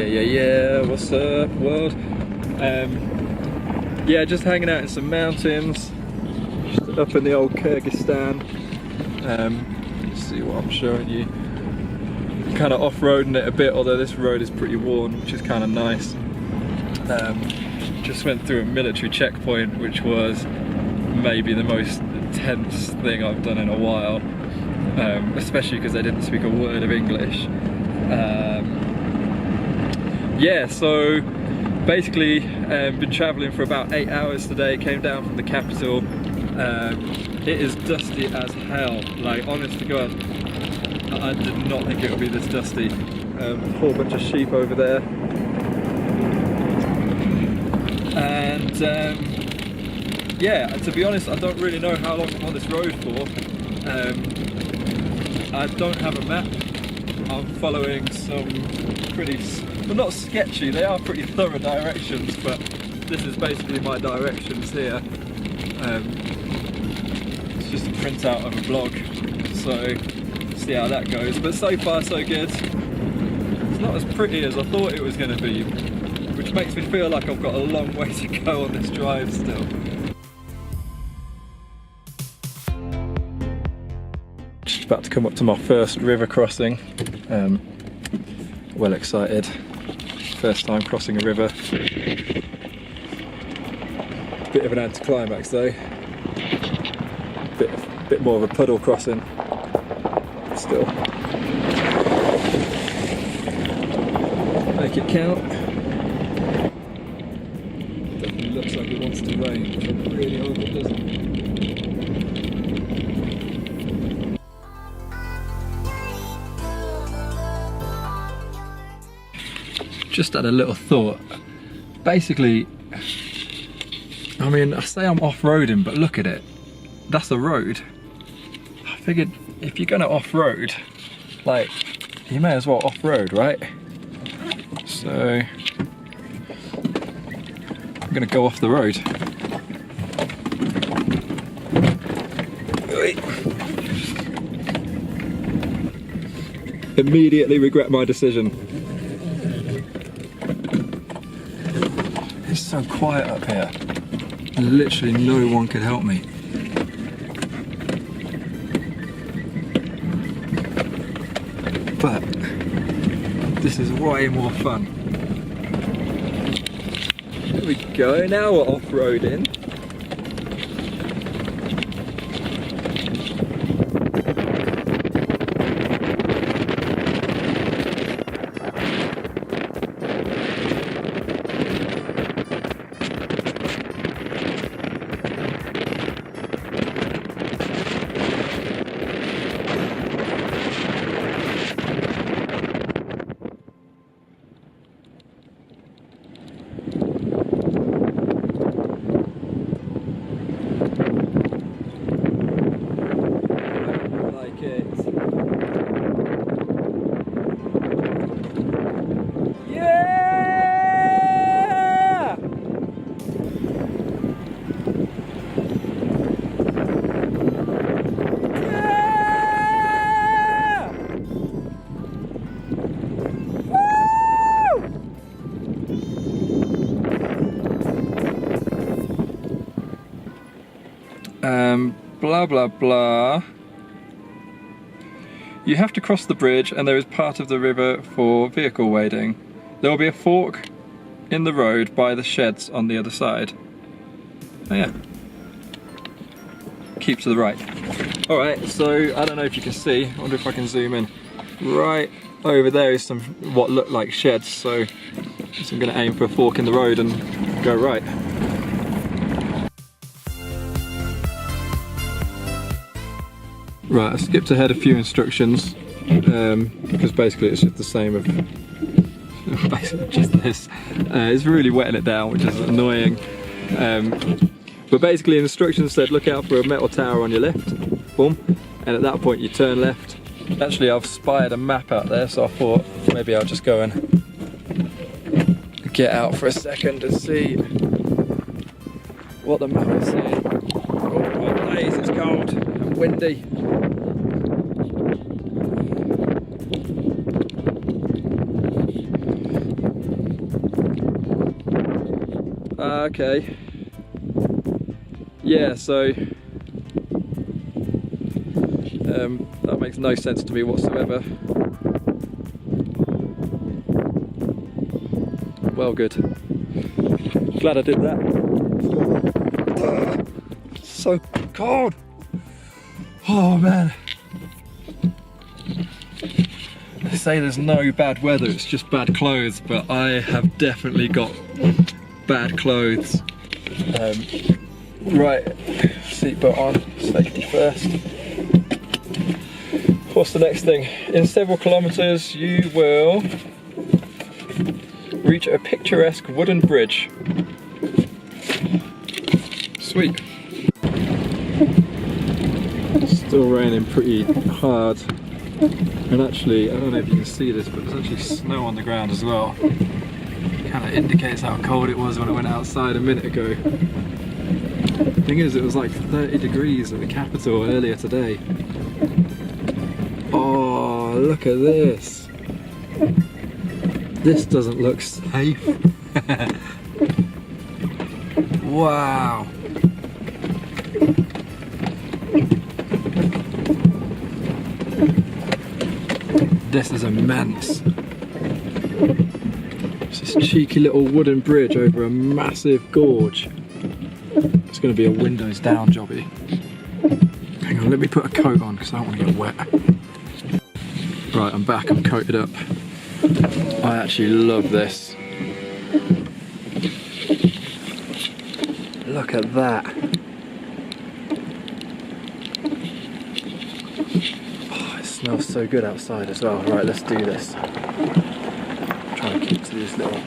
Yeah, what's up world? Yeah, just hanging out in some mountains, just up in the old Kyrgyzstan. Let's see what I'm showing you. Kind of off-roading it a bit, although this road is pretty worn, which is kind of nice. Just went through a military checkpoint, which was maybe the most intense thing I've done in a while, especially because they didn't speak a word of English. Yeah, so basically been travelling for about 8 hours today, came down from the capital. It is dusty as hell, like honest to God, I did not think it would be this dusty. A whole bunch of sheep over there. And yeah, to be honest, I don't really know how long I'm on this road for. I don't have a map. I'm following some pretty, well, not sketchy, they are pretty thorough directions, but this is basically my directions here. It's just a printout of a blog, so see how that goes. But so far so good. It's not as pretty as I thought it was going to be, which makes me feel like I've got a long way to go on this drive still. Just about to come up to my first river crossing. Well excited. First time crossing a river. Bit of an anticlimax though. Bit more of a puddle crossing. Still. Make it count. Definitely looks like it wants to rain, which I really hope it doesn't. Just had a little thought. Basically, I mean, I say I'm off-roading, but look at it. That's a road. I figured if you're gonna off-road, like, you may as well off-road, right? So, I'm gonna go off the road. Immediately regret my decision. It's so quiet up here. Literally no one could help me. But this is way more fun. There we go, now we're off-roading. Blah blah blah. You have to cross the bridge and there is part of the river for vehicle wading. There will be a fork in the road by the sheds on the other side. Oh yeah. Keep to the right. Alright, so I don't know if you can see, I wonder if I can zoom in. Right over there is some what look like sheds, so I'm going to aim for a fork in the road and go right. Right, I skipped ahead a few instructions because basically it's just the same of basically just this. It's really wetting it down, which is annoying. But basically the instructions said look out for a metal tower on your left, boom, and at that point you turn left. Actually I've spied a map out there, so I thought maybe I'll just go and get out for a second and see what the map is saying. Oh my days, it's cold and windy. Okay. Yeah, so that makes no sense to me whatsoever. Well, good. Glad I did that. So cold. Oh man. They say there's no bad weather, it's just bad clothes, but I have definitely got bad clothes. Right, seatbelt on, safety first. What's the next thing? In several kilometres you will reach a picturesque wooden bridge. Sweet. Still raining pretty hard. And actually, I don't know if you can see this, but there's actually snow on the ground as well. Kind of indicates how cold it was when I went outside a minute ago. Thing is, it was like 30 degrees at the capital earlier today. Oh, look at this. This doesn't look safe. Wow. This is immense. It's this cheeky little wooden bridge over a massive gorge. It's going to be a windows down jobby. Hang on, let me put a coat on because I don't want to get wet. Right, I'm back, I'm coated up. I actually love this. Look at that. Oh, it smells so good outside as well. Right, let's do this. Try and keep to these little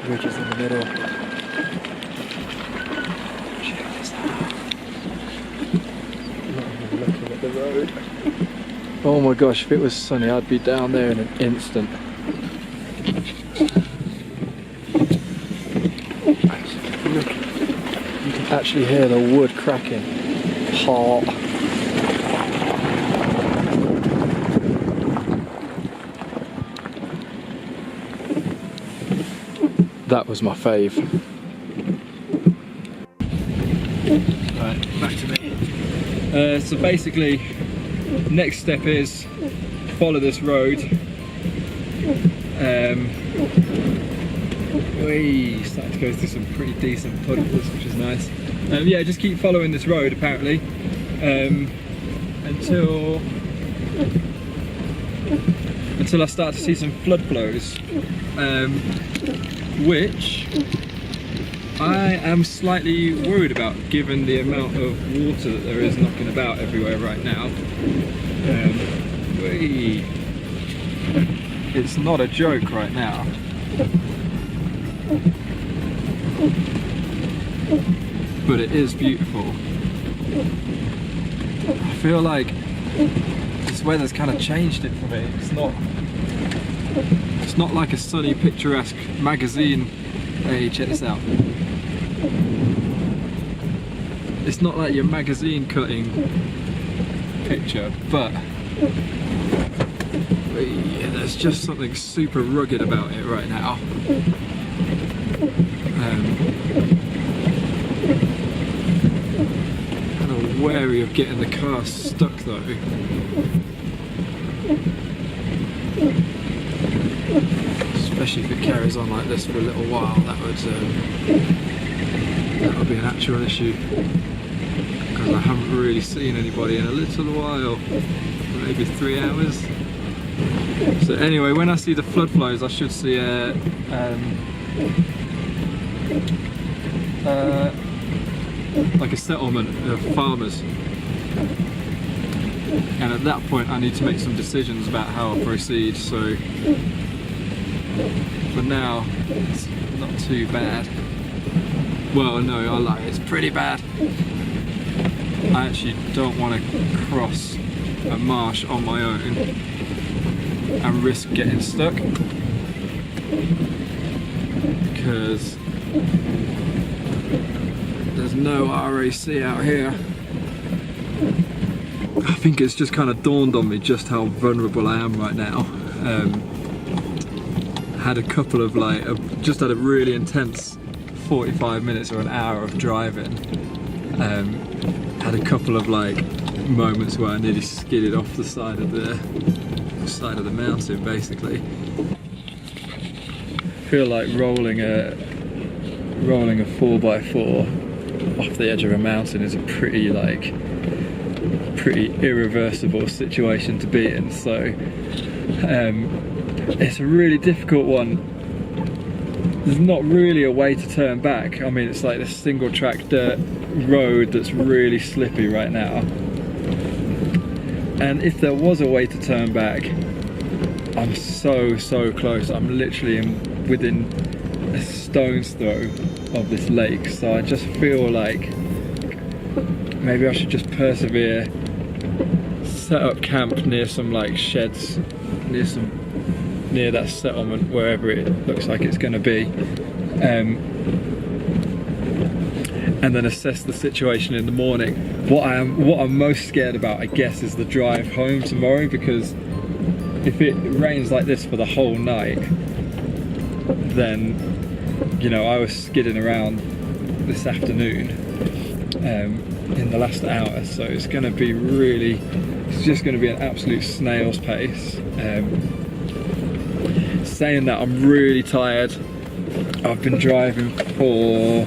ridges in the middle. Check this out. Looking at the road. Oh my gosh, if it was sunny, I'd be down there in an instant. Look, you can actually hear the wood cracking. Hot. That was my fave. Right, back to me. So basically, next step is follow this road. We starting to go through some pretty decent puddles, which is nice. Yeah, just keep following this road apparently until I start to see some flood flows, which I am slightly worried about given the amount of water that there is knocking about everywhere right now. It's not a joke right now. But it is beautiful. I feel like this weather's kind of changed it for me. It's not like a sunny, picturesque magazine. Hey, check this out. It's not like your magazine cutting picture, but there's just something super rugged about it right now. Kind of wary of getting the car stuck though. Especially if it carries on like this for a little while, that would be an actual issue. Because I haven't really seen anybody in a little while, maybe 3 hours. So anyway, when I see the flood flows, I should see like a settlement of farmers, and at that point I need to make some decisions about how I proceed. So for now it's not too bad. Well, no, I lie, it's pretty bad. I actually don't want to cross a marsh on my own and risk getting stuck, because there's no RAC out here. I think it's just kind of dawned on me just how vulnerable I am right now. Had a couple of just had a really intense 45 minutes or an hour of driving. Had a couple of like moments where I nearly skidded off the side of the mountain, basically. I feel like rolling a 4x4 off the edge of a mountain is a pretty irreversible situation to be in. So it's a really difficult one. There's not really a way to turn back. I mean, it's like this single track dirt road that's really slippy right now. And if there was a way to turn back, I'm so close. I'm literally within a stone's throw of this lake. So I just feel like maybe I should just persevere, set up camp near some like sheds, near that settlement, wherever it looks like it's going to be, and then assess the situation in the morning. What I'm most scared about, I guess, is the drive home tomorrow, because if it rains like this for the whole night, then, you know, I was skidding around this afternoon in the last hour, so it's just going to be an absolute snail's pace. Saying that, I'm really tired. I've been driving for,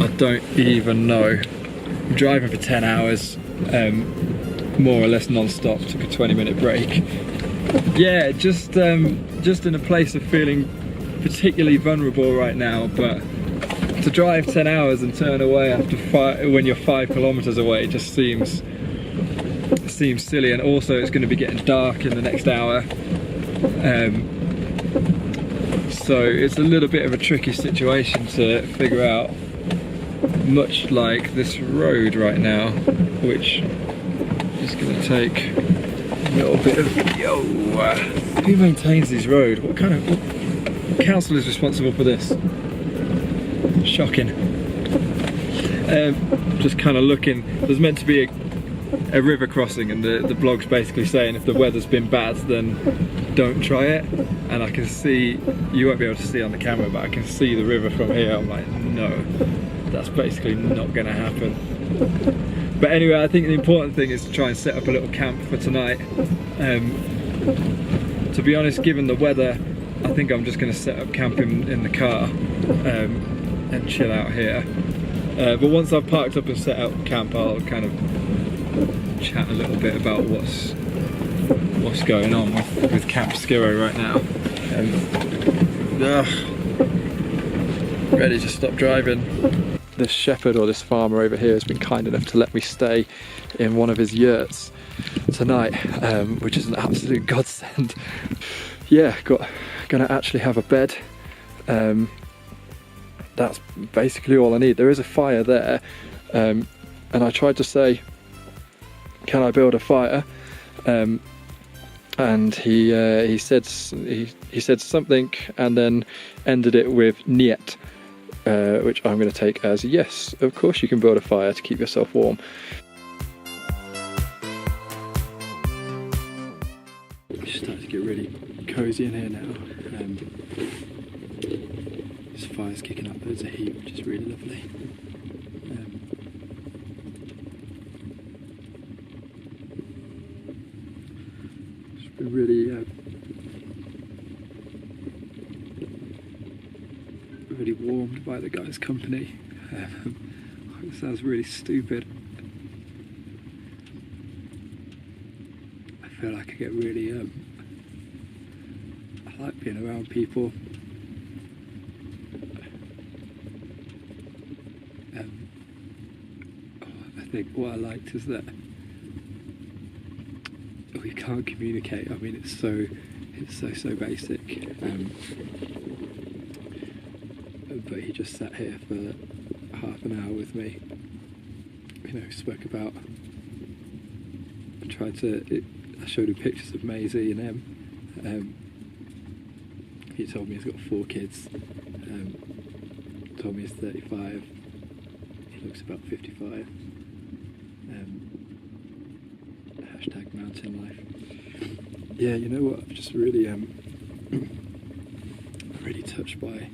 I don't even know, I'm driving for 10 hours, more or less non-stop. Took a 20-minute break. Yeah, just in a place of feeling particularly vulnerable right now, but to drive 10 hours and turn away when you're 5 kilometers away just seems silly. And also it's going to be getting dark in the next hour. So it's a little bit of a tricky situation to figure out, much like this road right now, which is going to take a little bit of who maintains these roads? What council is responsible for this? Shocking. Just kind of looking, there's meant to be a river crossing, and the blog's basically saying if the weather's been bad, then don't try it. And I can see, you won't be able to see on the camera, but I can see the river from here. I'm like, no, that's basically not going to happen. But anyway, I think the important thing is to try and set up a little camp for tonight. To be honest, given the weather, I think I'm just going to set up camp in the car and chill out here. But once I've parked up and set up camp, I'll kind of chat a little bit about what's going on with Camp Skirrow right now. Ready to stop driving. This shepherd, or this farmer over here, has been kind enough to let me stay in one of his yurts tonight, which is an absolute godsend. Yeah, gonna actually have a bed. That's basically all I need. There is a fire there, and I tried to say, can I build a fire? And he said something and then ended it with niet, which I'm going to take as yes, of course you can build a fire to keep yourself warm. It's starting to get really cosy in here now. This fire's kicking up loads of heat, which is really lovely. It's been really warmed by the guy's company. It sounds really stupid. I feel like I get really I like being around people. I think what I liked is that we can't communicate. I mean, it's so basic. But he just sat here for half an hour with me. You know, spoke about. I showed him pictures of Maisie and Em. He told me he's got 4 kids. Told me he's 35. He looks about 55. Hashtag mountain life. Yeah, you know what? I'm just really, really touched by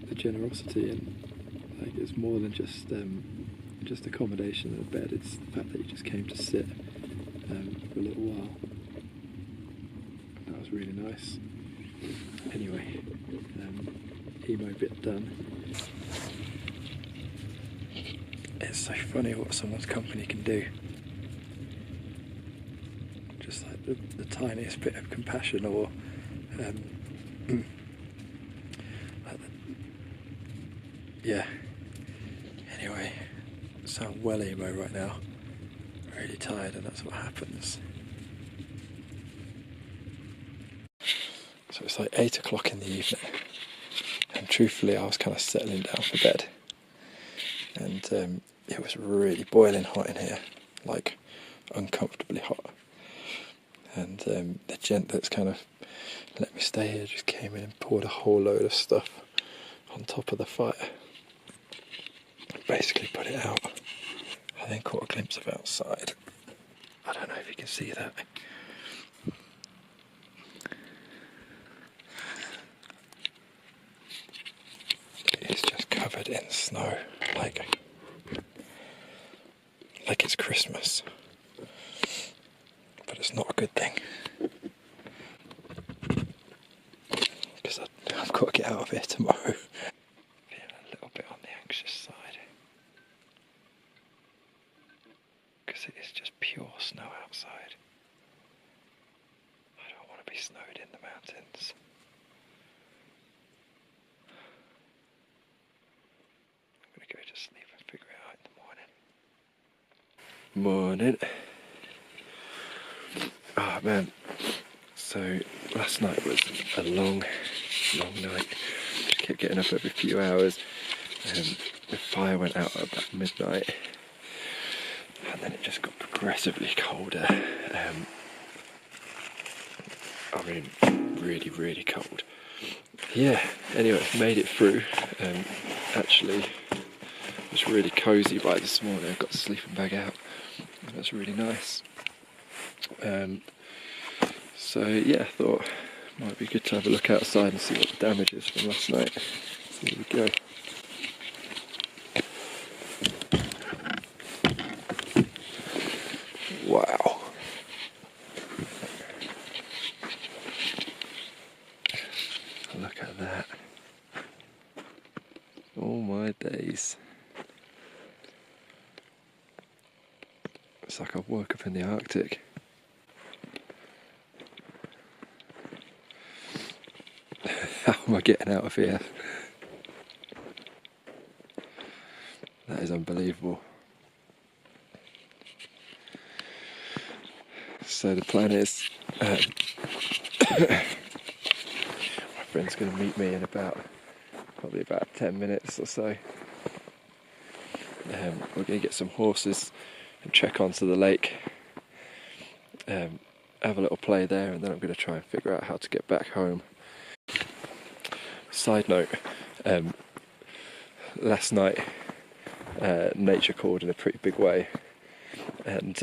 the generosity, and like it's more than just accommodation and a bed. It's the fact that you just came to sit for a little while. That was really nice. Anyway, emo bit done. It's so funny what someone's company can do. Just like the tiniest bit of compassion, or yeah. Anyway, I sound well emo right now. Really tired, and that's what happens. So it's like 8 o'clock in the evening, and truthfully I was kind of settling down for bed, and it was really boiling hot in here, like uncomfortably hot, and the gent that's kind of let me stay here just came in and poured a whole load of stuff on top of the fire, basically put it out. I then caught a glimpse of outside. I don't know if you can see that. It's just covered in snow, like it's Christmas. But it's not a good thing, because I've got to get out of here tomorrow. Feeling a little bit on the anxious side, because it is just pure snow outside. I don't want to be snowed in the mountains. I'm going to go to sleep and figure it out in the morning. Morning. Ah man, so last night was a long night. Just kept getting up every few hours. The fire went out at about midnight, and then it just got progressively colder. I mean, really cold. Yeah, anyway, made it through. Actually, it was really cosy by this morning. I got the sleeping bag out. That's really nice. So yeah, I thought it might be good to have a look outside and see what the damage is from last night. So here we go. Wow. Look at that. Oh my days. It's like I woke up in the Arctic. How am I getting out of here? That is unbelievable. So the plan is, my friend's going to meet me in probably about 10 minutes or so. We're going to get some horses and trek onto the lake, have a little play there, and then I'm going to try and figure out how to get back home. Side note, last night nature called in a pretty big way, and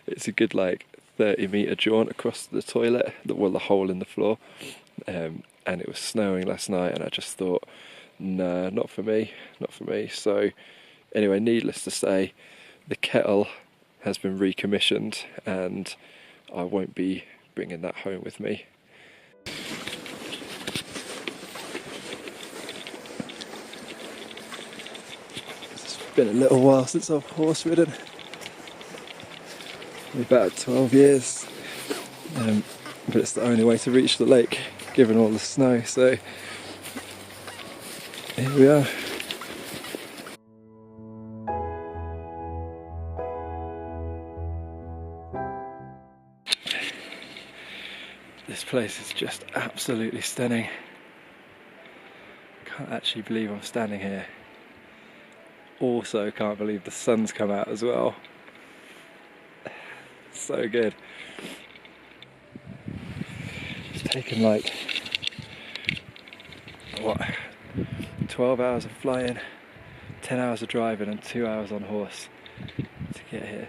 it's a good like 30-metre jaunt across the toilet, the hole in the floor, and it was snowing last night, and I just thought, no, not for me. So anyway, needless to say, the kettle has been recommissioned, and I won't be bringing that home with me. It's been a little while since I've horse ridden, about 12 years, but it's the only way to reach the lake given all the snow, so here we are. This place is just absolutely stunning. Can't actually believe I'm standing here. Also can't believe the sun's come out as well. So good. It's taken like, what, 12 hours of flying, 10 hours of driving and 2 hours on horse to get here.